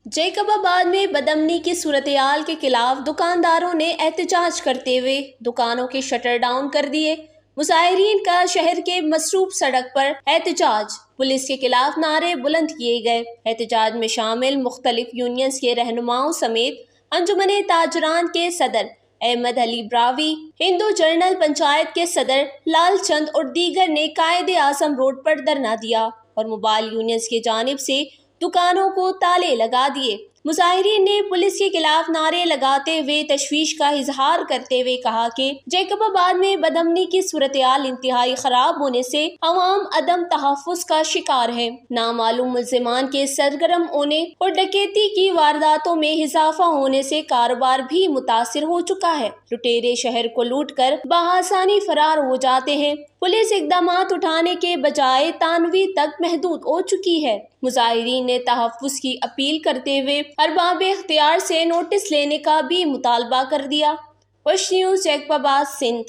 Jacob आबाद में बदअमनी की सूरत-ए-हाल के खिलाफ दुकानदारों ने एहतजाज करते हुए दुकानों के शटर डाउन कर दिए। मुजाहिरीन का शहर के मसरूफ सड़क पर एहतजाज, पुलिस के खिलाफ नारे बुलंद किए गए। एहतजाज में शामिल मुख्तलिफ यूनियंस के रहनुमाओं समेत अंजुमन ताजरान के सदर अहमद अली ब्रावी, हिंदू जर्नल पंचायत के सदर लाल चंद और दीगर ने कायदे आजम रोड पर धरना दिया और मोबाइल यूनियंस की जानिब से दुकानों को ताले लगा दिए। मुजाहिरीन ने पुलिस के खिलाफ नारे लगाते हुए तशवीश का इजहार करते हुए कहा कि जैकब आबाद में बदअमनी की सूरत-ए-हाल इंतहाई खराब होने से अवाम अदम तहफ़्फ़ुज़ का शिकार है। नामालूम मुल्ज़िमान के सरगर्म होने और डकैती की वारदातों में इजाफा होने से कारोबार भी मुतासिर हो चुका है। लुटेरे शहर को लूट कर बआसानी फरार हो जाते हैं। पुलिस इक़दामात उठाने के बजाय तानवी तक महदूद हो चुकी है। मुजाहिरीन ने तहफ़्फ़ुज़ की अपील करते हुए अरबाब इख्तियार से नोटिस लेने का भी मुतालबा कर दिया। वश न्यूज़ जैकब आबाद, सिंध।